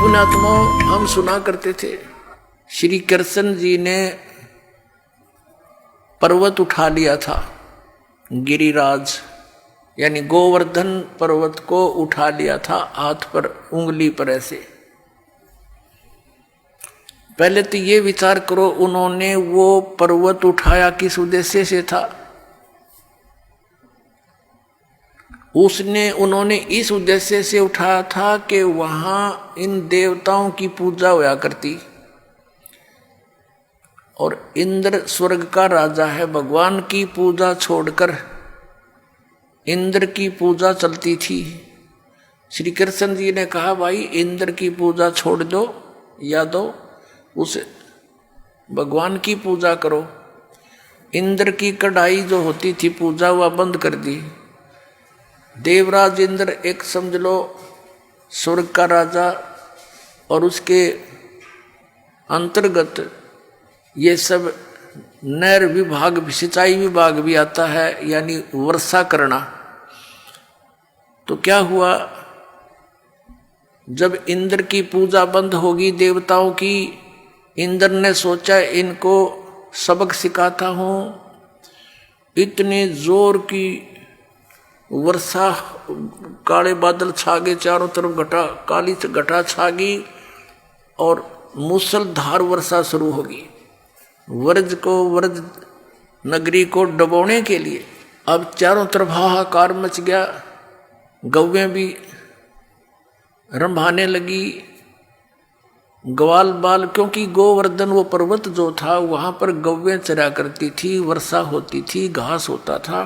पुण्यात्मा हम सुना करते थे श्री कृष्ण जी ने पर्वत उठा लिया था, गिरिराज यानी गोवर्धन पर्वत को उठा लिया था हाथ पर, उंगली पर ऐसे। पहले तो ये विचार करो उन्होंने वो पर्वत उठाया किस उद्देश्य से था। उन्होंने इस उद्देश्य से उठाया था कि वहां इन देवताओं की पूजा होया करती और इंद्र स्वर्ग का राजा है, भगवान की पूजा छोड़कर इंद्र की पूजा चलती थी। श्री कृष्ण जी ने कहा भाई इंद्र की पूजा छोड़ दो या दो उस भगवान की पूजा करो। इंद्र की कढ़ाई जो होती थी पूजा वह बंद कर दी। देवराज इंद्र एक समझ लो स्वर्ग का राजा और उसके अंतर्गत ये सब नहर विभाग सिंचाई विभाग भी आता है, यानी वर्षा करना। तो क्या हुआ, जब इंद्र की पूजा बंद होगी देवताओं की, इंद्र ने सोचा इनको सबक सिखाता हूं। इतने जोर की वर्षा, काले बादल छा गए, चारों तरफ काली घटा छा गई और मूसलधार वर्षा शुरू होगी व्रज नगरी को डुबोने के लिए। अब चारों तरफ हाहाकार मच गया, गौवें भी रंभाने लगी, ग्वाल बाल, क्योंकि गोवर्धन वो पर्वत जो था वहां पर गौवें चरा करती थी, वर्षा होती थी, घास होता था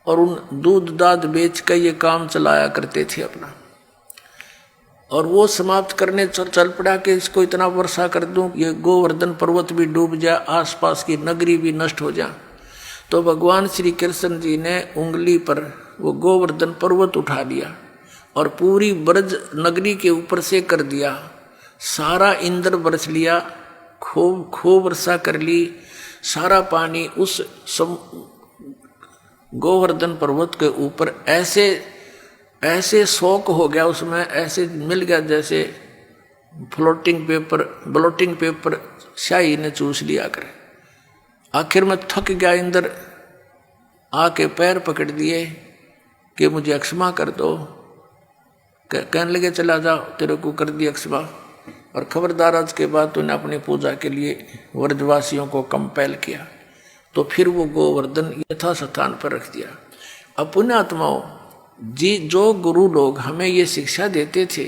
और उन दूध दाद बेच कर ये काम चलाया करते थे अपना। और वो समाप्त करने चल पड़ा कि इसको इतना वर्षा कर दूं ये गोवर्धन पर्वत भी डूब जाए, आसपास की नगरी भी नष्ट हो जाए। तो भगवान श्री कृष्ण जी ने उंगली पर वो गोवर्धन पर्वत उठा लिया और पूरी ब्रज नगरी के ऊपर से कर दिया। सारा इंद्र बरस लिया, खूब वर्षा कर ली, सारा पानी उस गोवर्धन पर्वत के ऊपर ऐसे शौक हो गया, उसमें ऐसे मिल गया जैसे ब्लोटिंग पेपर स्याही ने चूस लिया करे। आखिर में थक गया इंद्र, आके पैर पकड़ दिए कि मुझे क्षमा कर दो। कहने लगे चला जाओ, तेरे को कर दिया क्षमा, और खबरदार आज के बाद तूने अपनी पूजा के लिए व्रजवासियों को कंपेल किया। तो फिर वो गोवर्धन यथा स्थान पर रख दिया। अब पुण्यात्माओं जी, जो गुरु लोग हमें ये शिक्षा देते थे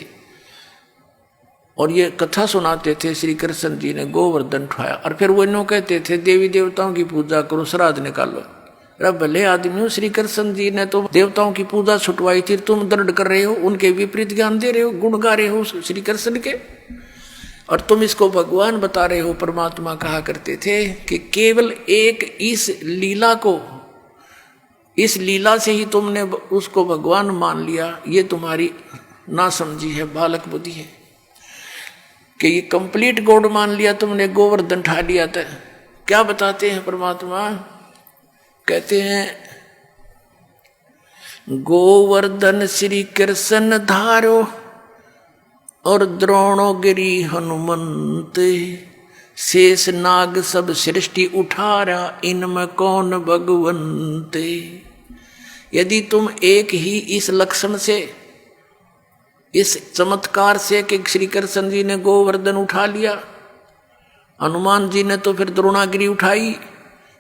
और ये कथा सुनाते थे, श्री कृष्ण जी ने गोवर्धन उठाया और फिर वो इन्हों कहते थे देवी देवताओं की पूजा करो, श्राद्ध निकालो। अरे भले आदमी हो, श्री कृष्ण जी ने तो देवताओं की पूजा छुटवाई थी, तुम दर्द कर रहे हो, उनके विपरीत ज्ञान दे रहे हो, गुण गा रहे हो श्री कृष्ण के, और तुम इसको भगवान बता रहे हो। परमात्मा कहा करते थे कि केवल एक इस लीला से ही तुमने उसको भगवान मान लिया, ये तुम्हारी ना समझी है, बालक बुद्धि है कि ये कंप्लीट गॉड मान लिया तुमने, गोवर्धन उठा लिया था। क्या बताते हैं परमात्मा, कहते हैं गोवर्धन श्री कृष्ण धारो और द्रोणोगिरी हनुमंत, शेष नाग सब सृष्टि उठारा, इनमें कौन भगवंत। यदि तुम एक ही इस लक्षण से, इस चमत्कार से कि श्री कृष्ण जी ने गोवर्धन उठा लिया, हनुमान जी ने तो फिर द्रोणागिरी उठाई,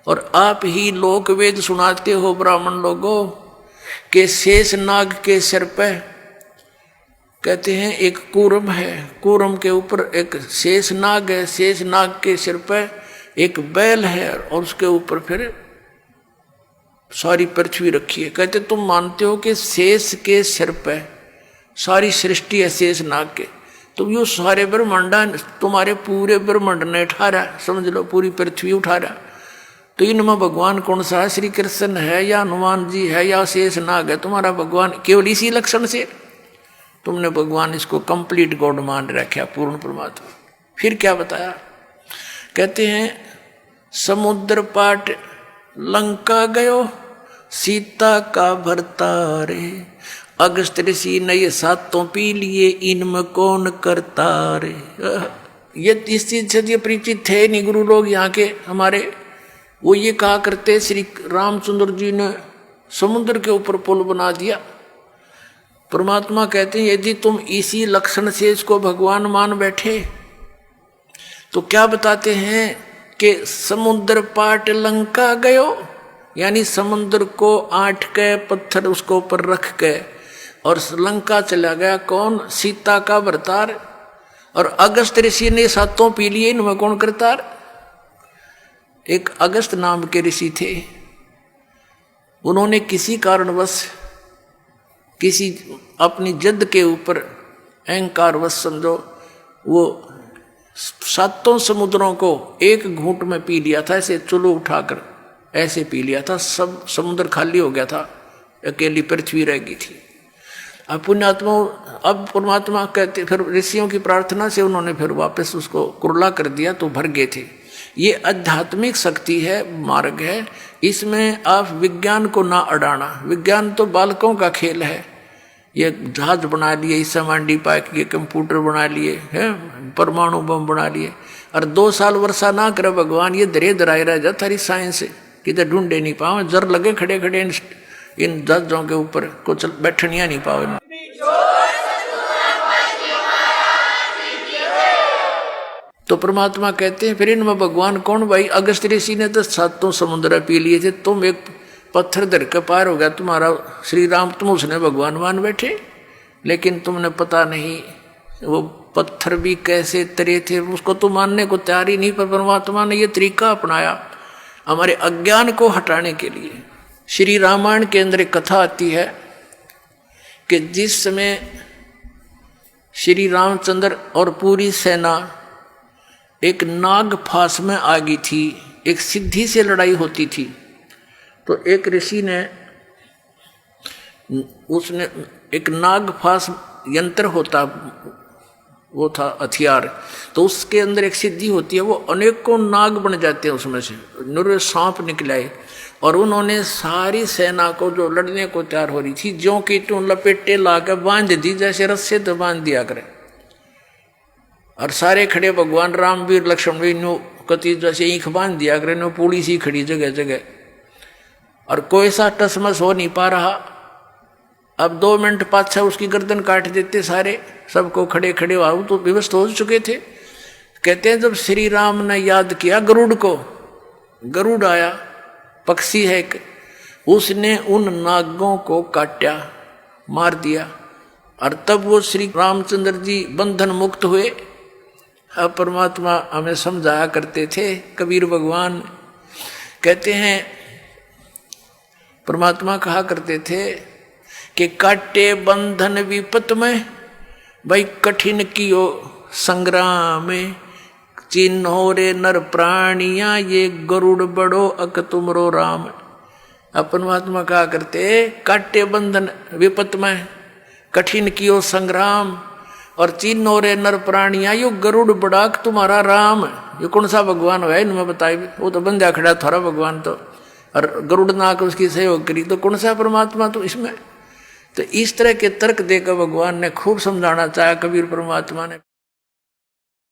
और आप ही लोक वेद सुनाते हो ब्राह्मण लोगों के शेष नाग के सिर पे, कहते हैं एक कूर्म है, कूर्म के ऊपर एक शेष नाग है, शेष नाग के सिर पे एक बैल है और उसके ऊपर फिर सारी पृथ्वी रखी है। कहते तुम मानते हो कि शेष के सिर पे सारी सृष्टि है शेष नाग के, तुम यो सारे ब्रह्मांड तुम्हारे पूरे ब्रह्मांड ने उठा रहा, समझ लो पूरी पृथ्वी उठा रहा। तो इनमें भगवान कौन सा है, श्री कृष्ण है या हनुमान जी है या शेष नाग है तुम्हारा भगवान? केवल इसी लक्षण से तुमने भगवान इसको कंप्लीट गॉड मान रखा, पूर्ण परमात्मा। फिर क्या बताया, कहते हैं समुद्र पाट लंका गयो, सीता का भरतारे, अगस्त ऋषि ने ये सातों पी लिए, इनमें कौन करता रे। ये इस चीज से ये परिचित थे नहीं गुरु लोग यहाँ के हमारे। वो ये कहा करते श्री रामचंद्र जी ने समुद्र के ऊपर पुल बना दिया। परमात्मा कहते हैं यदि तुम इसी लक्षण से इसको भगवान मान बैठे तो क्या बताते हैं कि समुद्र पाट लंका गयो, यानी समुद्र को आठ के पत्थर उसको ऊपर रख के और लंका चला गया। कौन? सीता का भरतार। और अगस्त ऋषि ने सातों पी लिए, इनमें कौन करतार? एक अगस्त नाम के ऋषि थे, उन्होंने किसी कारणवश किसी अपनी जद के ऊपर अहंकारवश समझो वो सातों समुद्रों को एक घूंट में पी लिया था, ऐसे चुल्लू उठाकर ऐसे पी लिया था। सब समुद्र खाली हो गया था, अकेली पृथ्वी रह गई थी। अब पुण्यात्मा, अब परमात्मा कहते, फिर ऋषियों की प्रार्थना से उन्होंने फिर वापस उसको कुरला कर दिया तो भर गए थे। ये आध्यात्मिक शक्ति है, मार्ग है, इसमें आप विज्ञान को ना अड़ाना। विज्ञान तो बालकों का खेल है। ये जहाज बना लिए, इस मांडी पाक ये कंप्यूटर बना लिए हैं, परमाणु बम बना लिए, और 2 साल वर्षा ना करे भगवान, ये दरे दराए रह जाता सारी साइंस किधर ढूंढे नहीं पाओ। जर लगे खड़े खड़े इन जहाजों के ऊपर कुछ बैठनिया नहीं पाओ। तो परमात्मा कहते हैं फिर इनमें भगवान कौन भाई? अगस्त ऋषि ने तो सातों समुद्र पी लिए थे, तुम एक पत्थर धर के पार हो गया तुम्हारा श्री राम, तुम उसने भगवान मान बैठे। लेकिन तुमने पता नहीं वो पत्थर भी कैसे तरे थे, उसको तो मानने को तैयार ही नहीं। पर परमात्मा ने ये तरीका अपनाया हमारे अज्ञान को हटाने के लिए। श्री रामायण के अंदर एक कथा आती है कि जिस समय श्री रामचंद्र और पूरी सेना एक नाग फांस में आ गई थी, एक सिद्धि से लड़ाई होती थी, तो एक ऋषि ने उसने एक नाग फांस यंत्र होता, वो था हथियार, तो उसके अंदर एक सिद्धि होती है, वो अनेकों नाग बन जाते हैं, उसमें से निरे सांप निकलाए। और उन्होंने सारी सेना को जो लड़ने को तैयार हो रही थी ज्यों की त्यों लपेटे ला कर बांध दी, जैसे रस्से तो बांध दिया करे। और सारे खड़े भगवान राम वीर लक्ष्मण भी नो कति जैसे ईख बांध दिया करे, नो पूरी सी खड़ी जगह जगह, और कोई सा टसमस हो नहीं पा रहा। अब 2 मिनट पाछा उसकी गर्दन काट देते सारे, सबको खड़े खड़े आओ तो विवश हो चुके थे। कहते हैं जब श्री राम ने याद किया गरुड़ को, गरुड़ आया, पक्षी है एक, उसने उन नागों को काटा, मार दिया, और तब वो श्री रामचंद्र जी बंधन मुक्त हुए। अब परमात्मा हमें समझाया करते थे, कबीर भगवान कहते हैं, परमात्मा कहा करते थे कि काटे बंधन विपत में, भाई कठिन कियो संग्राम में, चिन्हो रे नर प्राणिया ये गरुड़ बड़ो अक तुमरो राम। अब परमात्मा कहा करते काटे बंधन विपत में, कठिन कियो संग्राम, और चिन्हो रे नर प्राणिया यो गरुड़ बड़ा तुम्हारा राम। ये कौन सा भगवान है इनमें बताए? वो तो बंदा खड़ा थारा भगवान, तो और गरुड़ नाक उसकी सहयोग करी, तो कौन सा परमात्मा तो इसमें। तो इस तरह के तर्क देकर भगवान ने खूब समझाना चाहा कबीर परमात्मा ने।